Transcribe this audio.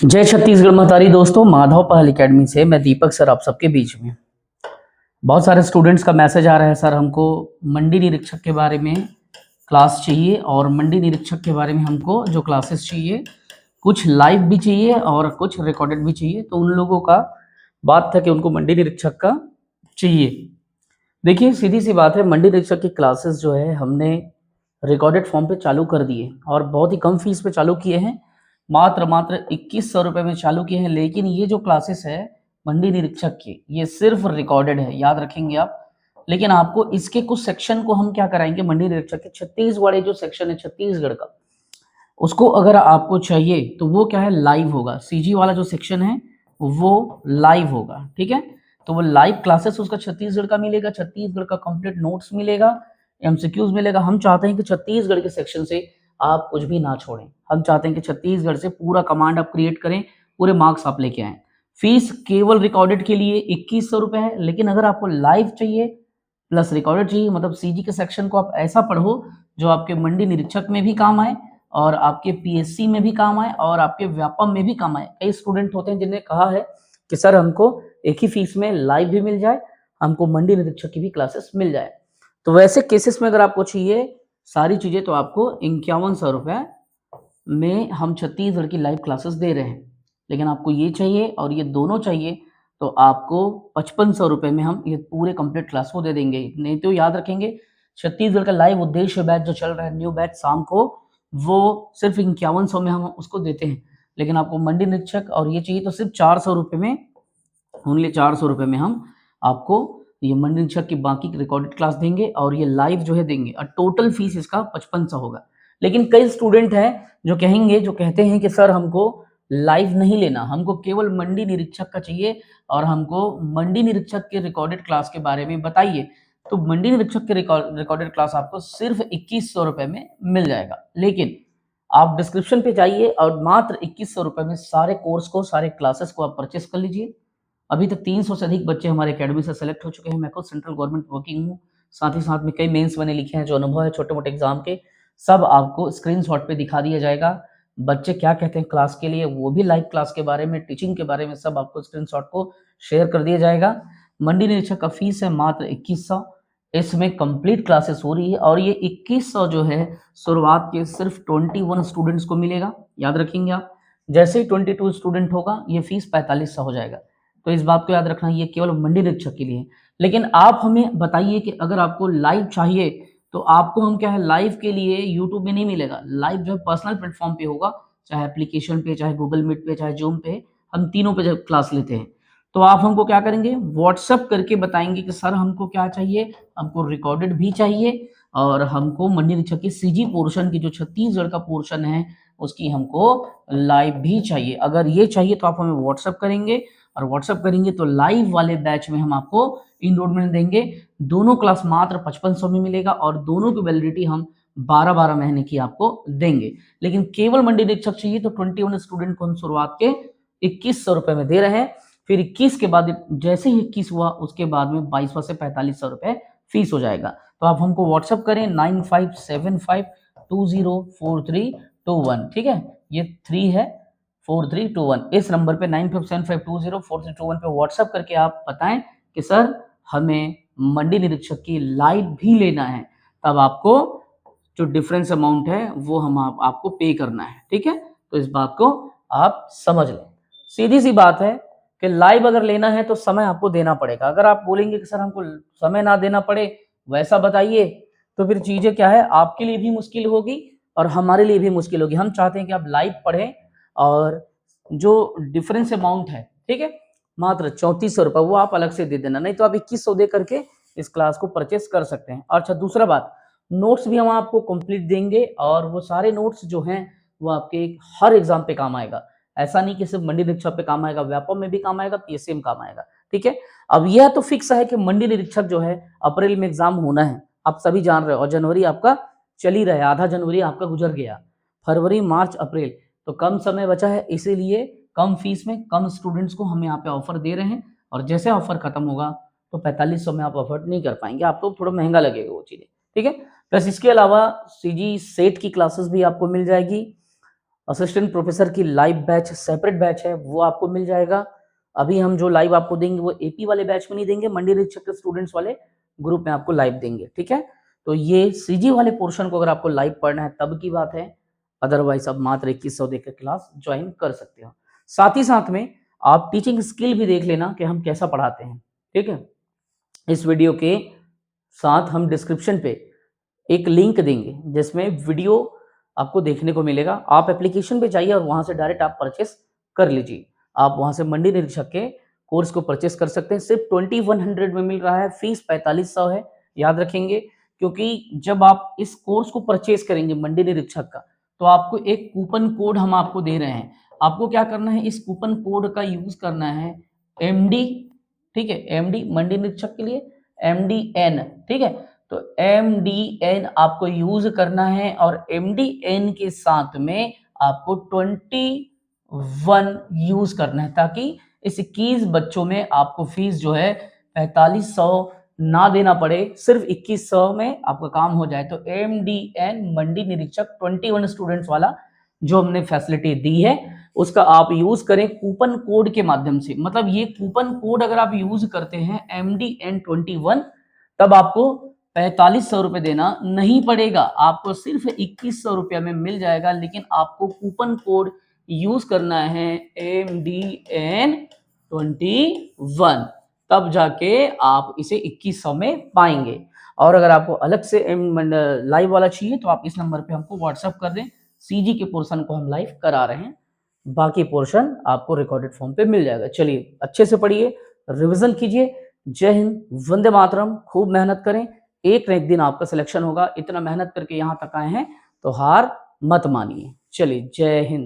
जय छत्तीसगढ़ महतारी दोस्तों, माधव पहल एकेडमी से मैं दीपक सर आप सबके बीच में। बहुत सारे स्टूडेंट्स का मैसेज आ रहा है, सर हमको मंडी निरीक्षक के बारे में क्लास चाहिए और मंडी निरीक्षक के बारे में हमको जो क्लासेस चाहिए कुछ लाइव भी चाहिए और कुछ रिकॉर्डेड भी चाहिए। तो उन लोगों का बात था कि उनको मंडी निरीक्षक का चाहिए। देखिए सीधी सी बात है, मंडी निरीक्षक की क्लासेस जो है हमने रिकॉर्डेड फॉर्म पे चालू कर दिए और बहुत ही कम फीस पे चालू किए हैं। मात्र 2100 रुपये में चालू किए हैं। लेकिन ये जो क्लासेस है मंडी निरीक्षक की, ये सिर्फ रिकॉर्डेड है, याद रखेंगे आप। लेकिन आपको इसके कुछ सेक्शन को हम क्या कराएंगे, मंडी निरीक्षक के छत्तीसगढ़ जो सेक्शन है छत्तीसगढ़ का, उसको अगर आपको चाहिए तो वो क्या है, लाइव होगा। सीजी वाला जो सेक्शन है वो लाइव होगा, ठीक है। तो वो लाइव क्लासेस उसका छत्तीसगढ़ का मिलेगा, छत्तीसगढ़ का कंप्लीट नोट्स मिलेगा, एमसीक्यूज मिलेगा। हम चाहते हैं कि छत्तीसगढ़ के सेक्शन से आप कुछ भी ना छोड़ें। हम चाहते हैं कि छत्तीसगढ़ से पूरा कमांड आप क्रिएट करें, पूरे मार्क्स आप लेके आए। फीस केवल रिकॉर्डेड के लिए 2100 रुपये है। लेकिन अगर आपको लाइव चाहिए प्लस रिकॉर्डेड चाहिए, मतलब सीजी के सेक्शन को आप ऐसा पढ़ो जो आपके मंडी निरीक्षक में भी काम आए और आपके पीएससी में भी काम आए और आपके व्यापम में भी काम आए। कई स्टूडेंट होते हैं जिन्हें कहा है कि सर हमको एक ही फीस में लाइव भी मिल जाए, हमको मंडी निरीक्षक की भी क्लासेस मिल जाए। तो वैसे केसेस में अगर आपको चाहिए सारी चीजें तो आपको 5100 रुपये में हम छत्तीसगढ़ की लाइव क्लासेस दे रहे हैं। लेकिन आपको ये चाहिए और ये दोनों चाहिए तो आपको 5500 रुपये में हम ये पूरे कंप्लीट क्लास को दे देंगे। नहीं तो याद रखेंगे, छत्तीसगढ़ का लाइव उद्देश्य बैच जो चल रहा है, न्यू बैच शाम को, वो सिर्फ 5100 में हम उसको देते हैं। लेकिन आपको मंडी निरीक्षक और ये चाहिए तो सिर्फ 400 रुपये में, ओनली 400 रुपये में हम आपको ये मंडी निरीक्षक की बाकी रिकॉर्डेड क्लास देंगे और ये लाइव जो है देंगे। और टोटल फीस इसका 5500 होगा। लेकिन कई स्टूडेंट हैं जो कहते हैं कि सर हमको लाइव नहीं लेना, हमको केवल मंडी निरीक्षक का चाहिए और हमको मंडी निरीक्षक के रिकॉर्डेड क्लास के बारे में बताइए। तो मंडी निरीक्षक के रिकॉर्डेड क्लास आपको सिर्फ 2100 रुपये में मिल जाएगा। लेकिन आप डिस्क्रिप्शन पे जाइए और मात्र 2100 रुपये में सारे कोर्स को, सारे क्लासेस को आप परचेस कर लीजिए। अभी तक 300 से अधिक बच्चे हमारे एकेडमी से सेलेक्ट हो चुके हैं। मैं खुद सेंट्रल गवर्नमेंट वर्किंग हूँ, साथ ही साथ में कई मेंस मैंने लिखे हैं, जो अनुभव है छोटे मोटे एग्जाम के, सब आपको स्क्रीनशॉट पे दिखा दिया जाएगा। बच्चे क्या कहते हैं क्लास के लिए, वो भी लाइव क्लास के बारे में, टीचिंग के बारे में सब आपको स्क्रीनशॉट को शेयर कर दिया जाएगा। मंडी निरीक्षक का फीस है मात्र 2100। इसमें कंप्लीट क्लासेस हो रही है और ये 2100 जो है शुरुआत के सिर्फ 21 स्टूडेंट्स को मिलेगा, याद रखेंगे आप। जैसे ही 22 स्टूडेंट होगा ये फीस 4500 हो जाएगा। तो इस बात को याद रखना, ये केवल मंडी निरीक्षक के लिए। लेकिन आप हमें बताइए कि अगर आपको लाइव चाहिए तो आपको हम क्या है, लाइव के लिए यूट्यूब में नहीं मिलेगा। लाइव जो है पर्सनल प्लेटफॉर्म पे होगा, चाहे एप्लीकेशन पे, चाहे गूगल मीट पे, चाहे जूम पे, हम तीनों पे जब क्लास लेते हैं। तो आप हमको क्या करेंगे, व्हाट्सअप करके बताएंगे कि सर हमको क्या चाहिए, हमको रिकॉर्डेड भी चाहिए और हमको मंडी निरीक्षक की सीजी पोर्शन की जो छत्तीसगढ़ का पोर्शन है उसकी हमको लाइव भी चाहिए। अगर ये चाहिए तो आप हमें व्हाट्सअप करेंगे और व्हाट्सअप करेंगे तो लाइव वाले बैच में हम आपको इनरोलमेंट देंगे। दोनों क्लास मात्र 5500 में मिलेगा और दोनों की वैलिडिटी हम 12-12 महीने की आपको देंगे। लेकिन केवल मंडी निरीक्षक चाहिए तो 21 स्टूडेंट को हम शुरुआत के 2100 रुपये में दे रहे हैं। फिर 21 के बाद जैसे ही 21 हुआ उसके बाद में 2200 से 4500 रुपये फीस हो जाएगा। तो आप हमको व्हाट्सअप करें 9575204321, ठीक है। ये 3 है 4321, इस नंबर पे 9575204321 पे व्हाट्सअप करके आप बताएं कि सर हमें मंडी निरीक्षक की लाइव भी लेना है। तब आपको जो डिफरेंस अमाउंट है वो हम आपको पे करना है, ठीक है। तो इस बात को आप समझ लें। सीधी सी बात है कि लाइव अगर लेना है तो समय आपको देना पड़ेगा। अगर आप बोलेंगे कि सर हमको समय ना देना पड़े वैसा बताइए, तो फिर चीजें क्या है, आपके लिए भी मुश्किल होगी और हमारे लिए भी मुश्किल होगी। हम चाहते हैं कि आप लाइव पढ़ें और जो डिफरेंस अमाउंट है, ठीक है, मात्र 3400 रुपये, वो आप अलग से दे देना। नहीं तो आप 2100 दे करके इस क्लास को परचेस कर सकते हैं। अच्छा दूसरा बात, नोट्स भी हम आपको कंप्लीट देंगे और वो सारे नोट्स जो हैं वो आपके हर एग्जाम पे काम आएगा। ऐसा नहीं कि सिर्फ मंडी निरीक्षक पे काम आएगा, व्यापम में भी काम आएगा, पीएससी में काम आएगा, ठीक है। अब यह तो फिक्स है कि मंडी निरीक्षक जो है अप्रैल में एग्जाम होना है, आप सभी जान रहे हो, और जनवरी आपका चल ही रहा है, आधा जनवरी आपका गुजर गया, फरवरी मार्च अप्रैल, तो कम समय बचा है, इसीलिए कम फीस में कम स्टूडेंट्स को हम यहाँ पे ऑफर दे रहे हैं। और जैसे ऑफर खत्म होगा तो 4500 में आप अफोर्ड नहीं कर पाएंगे, आपको थोड़ा महंगा लगेगा वो चीज़ें, ठीक है। प्लस इसके अलावा सीजी सेट की क्लासेस भी आपको मिल जाएगी। असिस्टेंट प्रोफेसर की लाइव बैच सेपरेट बैच है, वो आपको मिल जाएगा। अभी हम जो लाइव आपको देंगे वो एपी वाले बैच में नहीं देंगे, मंडी निरीक्षक के स्टूडेंट्स वाले ग्रुप में आपको लाइव देंगे, ठीक है। तो ये सीजी वाले पोर्शन को अगर आपको लाइव पढ़ना है तब की बात है, अदरवाइज आप मात्र 2100 देकर क्लास ज्वाइन कर सकते हो। साथ ही साथ में आप टीचिंग स्किल भी देख लेना कि हम कैसा पढ़ाते हैं, ठीक है। इस वीडियो के साथ हम डिस्क्रिप्शन पे एक लिंक देंगे जिसमें वीडियो आपको देखने को मिलेगा। आप एप्लीकेशन पे जाइए और वहां से डायरेक्ट आप परचेस कर लीजिए। आप वहां से मंडी निरीक्षक के कोर्स को परचेस कर सकते हैं। सिर्फ 2100 में मिल रहा है, फीस 4500 है, याद रखेंगे। क्योंकि जब आप इस कोर्स को परचेस करेंगे मंडी निरीक्षक का, तो आपको एक कूपन कोड हम आपको दे रहे हैं। आपको क्या करना है, इस कूपन कोड का यूज करना है MD, ठीक है, MD मंडी निरीक्षक के लिए MDN, ठीक है। तो MDN आपको यूज करना है और MDN के साथ में आपको 21 यूज करना है, ताकि इस 21 बच्चों में आपको फीस जो है 4500 ना देना पड़े, सिर्फ 2100 में आपका काम हो जाए। तो MDN मंडी निरीक्षक 21 स्टूडेंट्स वाला जो हमने फैसिलिटी दी है, उसका आप यूज करें कूपन कोड के माध्यम से। मतलब ये कूपन कोड अगर आप यूज करते हैं MDN21, तब आपको 4500 रुपए देना नहीं पड़ेगा, आपको सिर्फ 2100 रुपया में मिल जाएगा। लेकिन आपको कूपन कोड यूज करना है MDN21, तब जाके आप इसे 2100 में पाएंगे। और अगर आपको अलग से लाइव वाला चाहिए तो आप इस नंबर पे हमको व्हाट्सएप कर दें। सीजी के पोर्शन को हम लाइव करा रहे हैं, बाकी पोर्शन आपको रिकॉर्डेड फॉर्म पे मिल जाएगा। चलिए अच्छे से पढ़िए, रिवीजन कीजिए। जय हिंद, वंदे मातरम। खूब मेहनत करें, एक न एक दिन आपका सिलेक्शन होगा। इतना मेहनत करके यहाँ तक आए हैं तो हार मत मानिए। चलिए, जय हिंद।